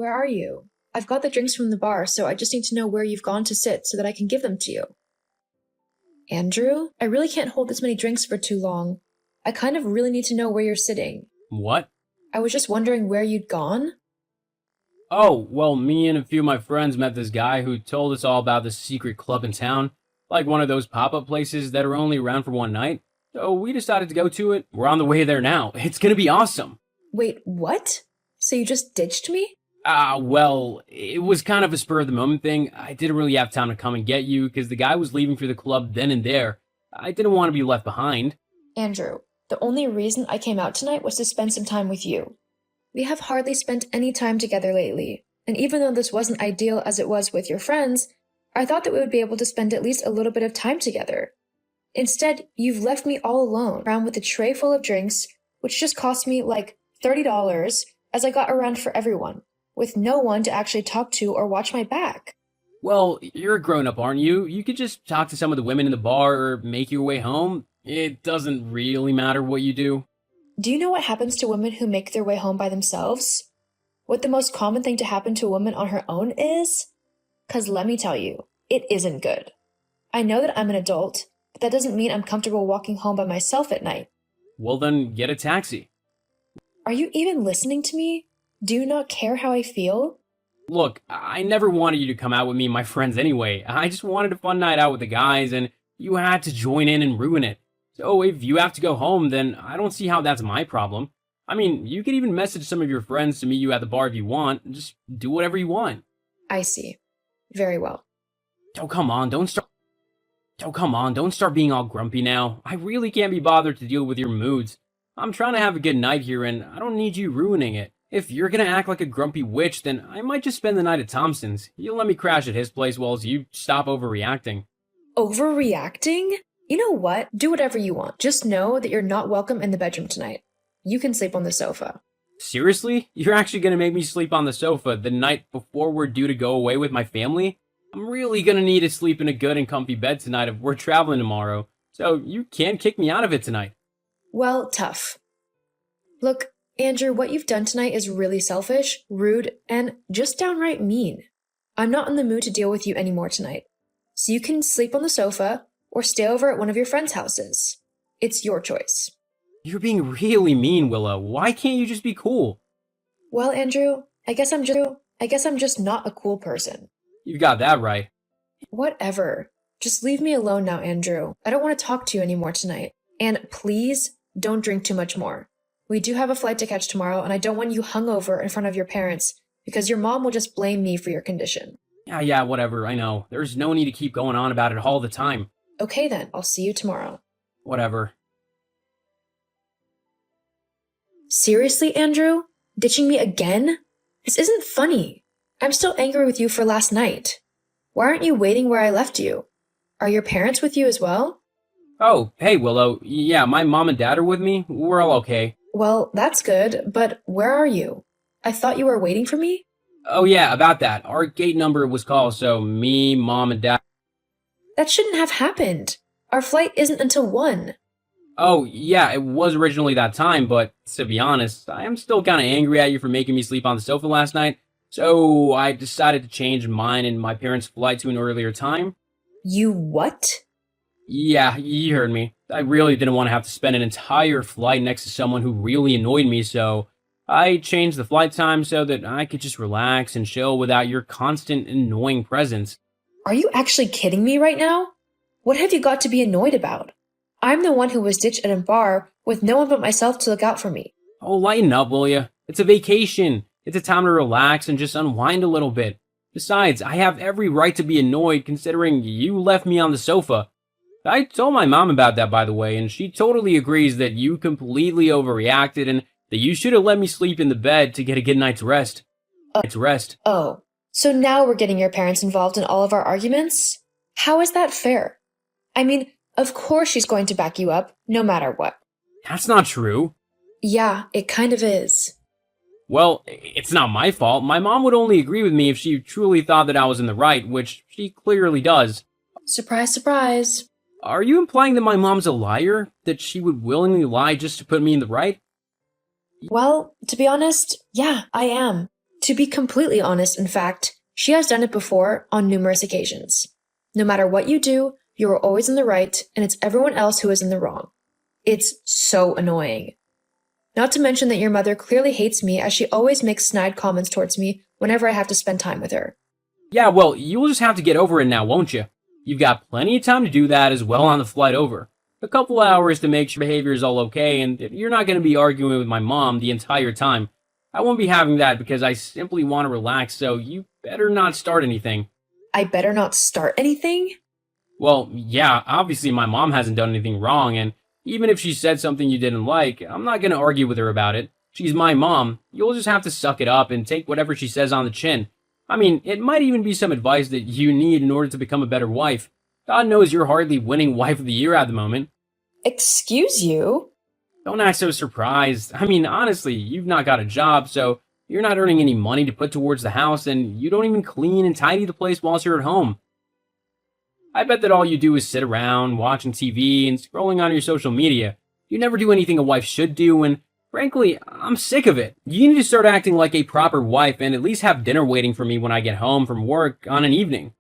where are you? I've got the drinks from the bar, so I just need to know where you've gone to sit so that I can give them to you. Andrew, I really can't hold this many drinks for too long. I kind of really need to know where you're sitting. What? I was just wondering where you'd gone. Oh, well, me and a few of my friends met this guy who told us all about this secret club in town, like one of those pop-up places that are only around for one night. So we decided to go to it. We're on the way there now. It's gonna be awesome. Wait, what? So you just ditched me? Well, it was kind of a spur of the moment thing. I didn't really have time to come and get you because the guy was leaving for the club then and there. I didn't want to be left behind. Andrew, the only reason I came out tonight was to spend some time with you. We have hardly spent any time together lately, and even though this wasn't ideal as it was with your friends, I thought that we would be able to spend at least a little bit of time together. Instead, you've left me all alone, around with a tray full of drinks, which just cost me like $30 as I got around for everyone, with no one to actually talk to or watch my back. Well, you're a grown-up, aren't you? You could just talk to some of the women in the bar or make your way home. It doesn't really matter what you do. Do you know what happens to women who make their way home by themselves? What the most common thing to happen to a woman on her own is? 'Cause let me tell you, it isn't good. I know that I'm an adult, but that doesn't mean I'm comfortable walking home by myself at night. Well, then get a taxi. Are you even listening to me? Do you not care how I feel? Look, I never wanted you to come out with me and my friends anyway. I just wanted a fun night out with the guys, and you had to join in and ruin it. So if you have to go home, then I don't see how that's my problem. I mean, you could even message some of your friends to meet you at the bar if you want. Just do whatever you want. I see. Very well. Oh, come on, don't start. Oh, come on, don't start being all grumpy now. I really can't be bothered to deal with your moods. I'm trying to have a good night here, and I don't need you ruining it. If you're gonna act like a grumpy witch, then I might just spend the night at Thompson's. You'll let me crash at his place while you stop overreacting. Overreacting? You know what? Do whatever you want. Just know that you're not welcome in the bedroom tonight. You can sleep on the sofa. Seriously? You're actually gonna make me sleep on the sofa the night before we're due to go away with my family? I'm really gonna need to sleep in a good and comfy bed tonight if we're traveling tomorrow, so you can't kick me out of it tonight. Well, tough. Look, Andrew, what you've done tonight is really selfish, rude, and just downright mean. I'm not in the mood to deal with you anymore tonight. So you can sleep on the sofa or stay over at one of your friends' houses. It's your choice. You're being really mean, Willow. Why can't you just be cool? Well, Andrew, I guess I'm just not a cool person. You got that right. Whatever. Just leave me alone now, Andrew. I don't want to talk to you anymore tonight. And please, don't drink too much more. We do have a flight to catch tomorrow, and I don't want you hungover in front of your parents, because your mom will just blame me for your condition. Yeah, whatever, I know. There's no need to keep going on about it all the time. Okay then, I'll see you tomorrow. Whatever. Seriously, Andrew? Ditching me again? This isn't funny. I'm still angry with you for last night. Why aren't you waiting where I left you? Are your parents with you as well? Oh, hey, Willow. Yeah, my mom and dad are with me. We're all okay. Well, that's good, but where are you? I thought you were waiting for me? Oh, yeah, about that. Our gate number was called, so me, mom, and dad. That shouldn't have happened. Our flight isn't until 1. Oh, yeah, it was originally that time, but to be honest, I am still kind of angry at you for making me sleep on the sofa last night, so I decided to change mine and my parents' flight to an earlier time. You what? Yeah, you heard me. I really didn't want to have to spend an entire flight next to someone who really annoyed me, so I changed the flight time so that I could just relax and chill without your constant annoying presence. Are you actually kidding me right now? What have you got to be annoyed about? I'm the one who was ditched at a bar with no one but myself to look out for me. Oh, lighten up, will ya? It's a vacation. It's a time to relax and just unwind a little bit. Besides, I have every right to be annoyed considering you left me on the sofa. I told my mom about that, by the way, and she totally agrees that you completely overreacted and that you should have let me sleep in the bed to get a good night's rest. Oh, so now we're getting your parents involved in all of our arguments? How is that fair? I mean, of course she's going to back you up, no matter what. That's not true. Yeah, it kind of is. Well, it's not my fault. My mom would only agree with me if she truly thought that I was in the right, which she clearly does. Surprise, surprise. Are you implying that my mom's a liar? That she would willingly lie just to put me in the right? Well, to be honest, yeah, I am. To be completely honest, in fact, she has done it before on numerous occasions. No matter what you do, you are always in the right, and it's everyone else who is in the wrong. It's so annoying. Not to mention that your mother clearly hates me, as she always makes snide comments towards me whenever I have to spend time with her. Yeah, well, you'll just have to get over it now, won't you? You've got plenty of time to do that as well on the flight over. A couple hours to make sure behavior is all okay, and you're not going to be arguing with my mom the entire time. I won't be having that because I simply want to relax, so you better not start anything. I better not start anything? Well, yeah, obviously my mom hasn't done anything wrong, and even if she said something you didn't like, I'm not going to argue with her about it. She's my mom. You'll just have to suck it up and take whatever she says on the chin. I mean, it might even be some advice that you need in order to become a better wife. God knows you're hardly winning Wife of the Year at the moment. Excuse you? Don't act so surprised. I mean, honestly, you've not got a job, so you're not earning any money to put towards the house, and you don't even clean and tidy the place whilst you're at home. I bet that all you do is sit around, watching TV, and scrolling on your social media. You never do anything a wife should do, and frankly, I'm sick of it. You need to start acting like a proper wife and at least have dinner waiting for me when I get home from work on an evening.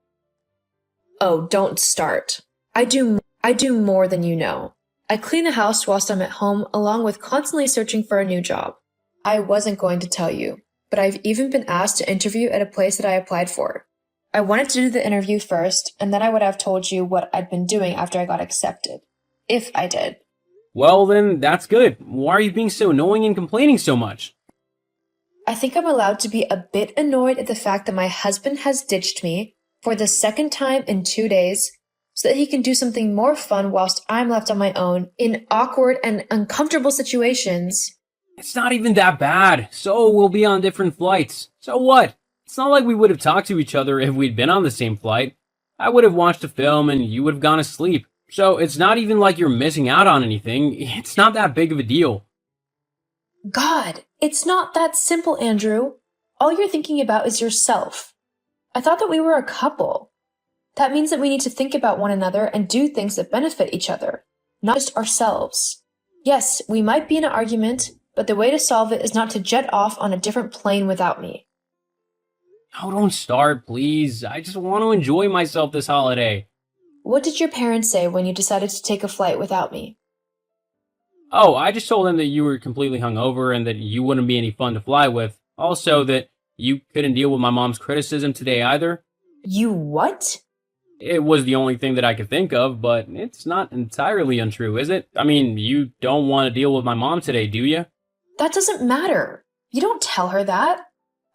Oh, don't start. I do more than you know. I clean the house whilst I'm at home, along with constantly searching for a new job. I wasn't going to tell you, but I've even been asked to interview at a place that I applied for. I wanted to do the interview first, and then I would have told you what I'd been doing after I got accepted. If I did. Well, then, that's good. Why are you being so annoying and complaining so much? I think I'm allowed to be a bit annoyed at the fact that my husband has ditched me for the second time in 2 days so that he can do something more fun whilst I'm left on my own in awkward and uncomfortable situations. It's not even that bad. So we'll be on different flights. So what? It's not like we would have talked to each other if we'd been on the same flight. I would have watched a film and you would have gone to sleep. So it's not even like you're missing out on anything. It's not that big of a deal. God, it's not that simple, Andrew. All you're thinking about is yourself. I thought that we were a couple. That means that we need to think about one another and do things that benefit each other, not just ourselves. Yes, we might be in an argument, but the way to solve it is not to jet off on a different plane without me. Oh, don't start, please. I just want to enjoy myself this holiday. What did your parents say when you decided to take a flight without me? Oh, I just told them that you were completely hungover and that you wouldn't be any fun to fly with. Also, that you couldn't deal with my mom's criticism today either. You what? It was the only thing that I could think of, but it's not entirely untrue, is it? I mean, you don't want to deal with my mom today, do you? That doesn't matter. You don't tell her that.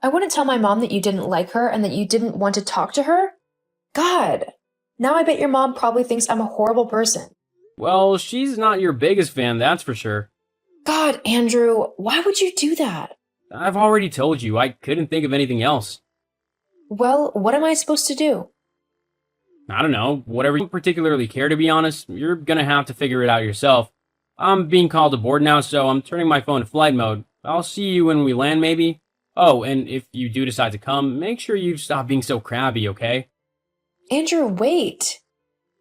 I wouldn't tell my mom that you didn't like her and that you didn't want to talk to her. God, now I bet your mom probably thinks I'm a horrible person. Well, she's not your biggest fan, that's for sure. God, Andrew, why would you do that? I've already told you, I couldn't think of anything else. Well, what am I supposed to do? I don't know, whatever you particularly care, to be honest. You're gonna have to figure it out yourself. I'm being called aboard now, so I'm turning my phone to flight mode. I'll see you when we land, maybe? Oh, and if you do decide to come, make sure you stop being so crabby, okay? Andrew, wait.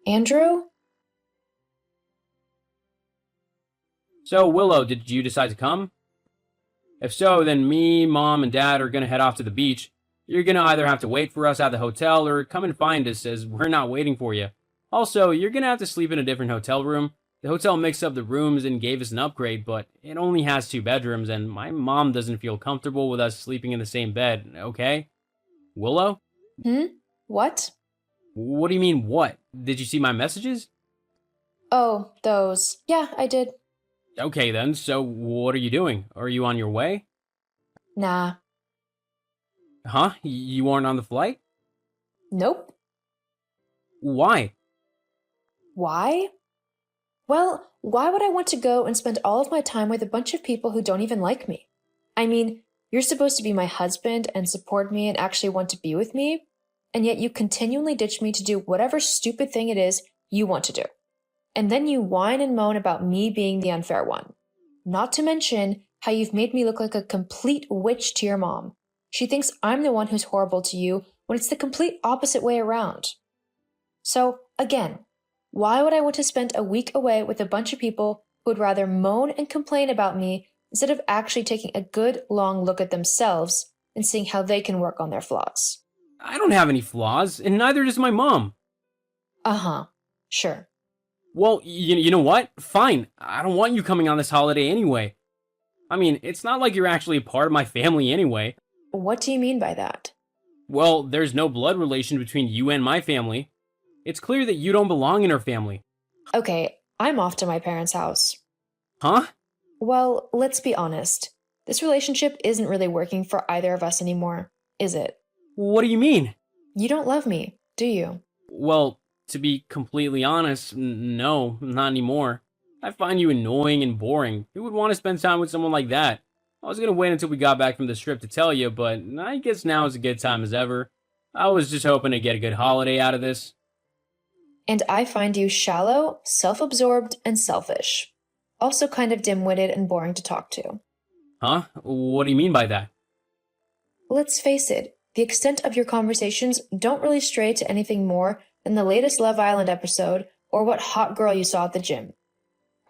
Andrew? So, Willow, did you decide to come? If so, then me, Mom, and Dad are gonna head off to the beach. You're gonna either have to wait for us at the hotel or come and find us, as we're not waiting for you. Also, you're gonna have to sleep in a different hotel room. The hotel mixed up the rooms and gave us an upgrade, but it only has 2 bedrooms, and my mom doesn't feel comfortable with us sleeping in the same bed, okay? Willow? What? What do you mean, what? Did you see my messages? Oh, those. Yeah, I did. Okay then, so what are you doing? Are you on your way? Nah. Huh? You aren't on the flight? Nope. Why? Why? Well, why would I want to go and spend all of my time with a bunch of people who don't even like me? I mean, you're supposed to be my husband and support me and actually want to be with me, and yet you continually ditch me to do whatever stupid thing it is you want to do. And then you whine and moan about me being the unfair one. Not to mention how you've made me look like a complete witch to your mom. She thinks I'm the one who's horrible to you when it's the complete opposite way around. So, again, why would I want to spend a week away with a bunch of people who would rather moan and complain about me instead of actually taking a good long look at themselves and seeing how they can work on their flaws. I don't have any flaws, and neither does my mom. Uh-huh. Sure. Well, you know what? Fine. I don't want you coming on this holiday anyway. I mean, it's not like you're actually a part of my family anyway. What do you mean by that? Well, there's no blood relation between you and my family. It's clear that you don't belong in our family. Okay, I'm off to my parents' house. Huh? Well, let's be honest. This relationship isn't really working for either of us anymore, is it? What do you mean? You don't love me, do you? Well, to be completely honest, no, not anymore. I find you annoying and boring. Who would want to spend time with someone like that? I was gonna wait until we got back from this trip to tell you, but I guess now is a good time as ever. I was just hoping to get a good holiday out of this. And I find you shallow, self-absorbed, and selfish. Also kind of dim-witted and boring to talk to. Huh? What do you mean by that? Let's face it, the extent of your conversations don't really stray to anything more than the latest Love Island episode or what hot girl you saw at the gym.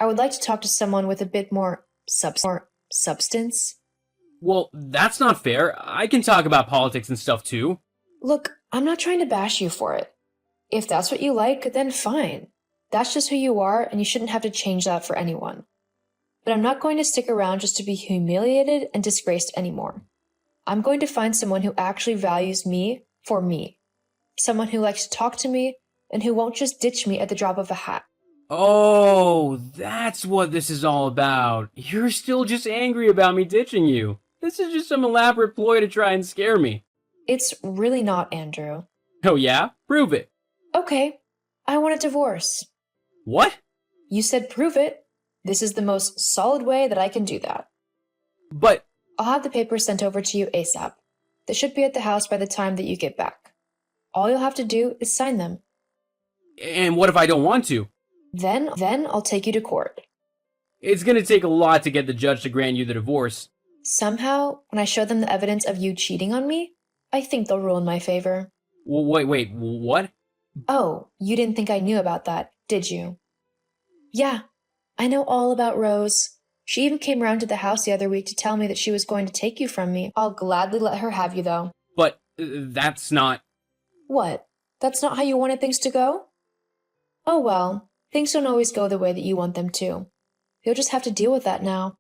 I would like to talk to someone with a bit more substance. Well, that's not fair. I can talk about politics and stuff too. Look, I'm not trying to bash you for it. If that's what you like, then fine. That's just who you are, and you shouldn't have to change that for anyone. But I'm not going to stick around just to be humiliated and disgraced anymore. I'm going to find someone who actually values me for me. Someone who likes to talk to me and who won't just ditch me at the drop of a hat. Oh, that's what this is all about. You're still just angry about me ditching you. This is just some elaborate ploy to try and scare me. It's really not, Andrew. Oh yeah? Prove it. Okay, I want a divorce. What? You said prove it. This is the most solid way that I can do that. But... I'll have the papers sent over to you ASAP. They should be at the house by the time that you get back. All you'll have to do is sign them. And what if I don't want to? Then I'll take you to court. It's gonna take a lot to get the judge to grant you the divorce. Somehow, when I show them the evidence of you cheating on me, I think they'll rule in my favor. Wait, what? Oh, you didn't think I knew about that, did you? Yeah, I know all about Rose. She even came around to the house the other week to tell me that she was going to take you from me. I'll gladly let her have you, though. But that's not... What? That's not how you wanted things to go? Oh well, things don't always go the way that you want them to. You'll just have to deal with that now.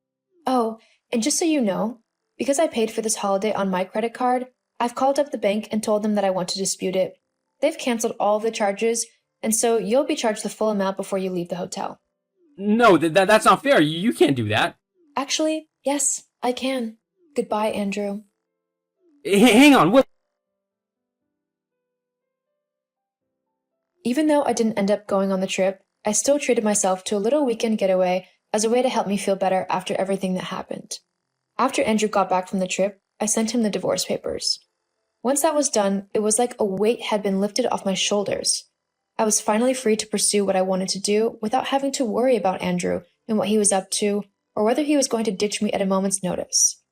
Oh, and just so you know, because I paid for this holiday on my credit card, I've called up the bank and told them that I want to dispute it. They've canceled all of the charges, and so you'll be charged the full amount before you leave the hotel. No, that's not fair. You can't do that. Actually, yes, I can. Goodbye, Andrew. Hang on, what? Even though I didn't end up going on the trip, I still treated myself to a little weekend getaway as a way to help me feel better after everything that happened. After Andrew got back from the trip, I sent him the divorce papers. Once that was done, it was like a weight had been lifted off my shoulders. I was finally free to pursue what I wanted to do without having to worry about Andrew and what he was up to, or whether he was going to ditch me at a moment's notice.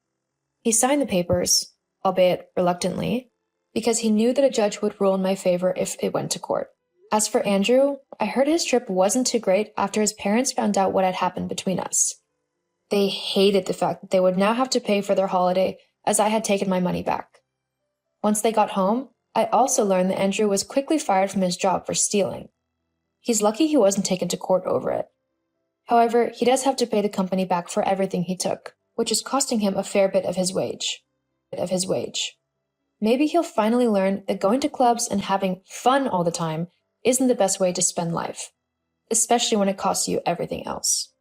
He signed the papers, albeit reluctantly, because he knew that a judge would rule in my favor if it went to court. As for Andrew, I heard his trip wasn't too great after his parents found out what had happened between us. They hated the fact that they would now have to pay for their holiday as I had taken my money back. Once they got home, I also learned that Andrew was quickly fired from his job for stealing. He's lucky he wasn't taken to court over it. However, he does have to pay the company back for everything he took, which is costing him a fair bit of his wage. Maybe he'll finally learn that going to clubs and having fun all the time isn't the best way to spend life, especially when it costs you everything else.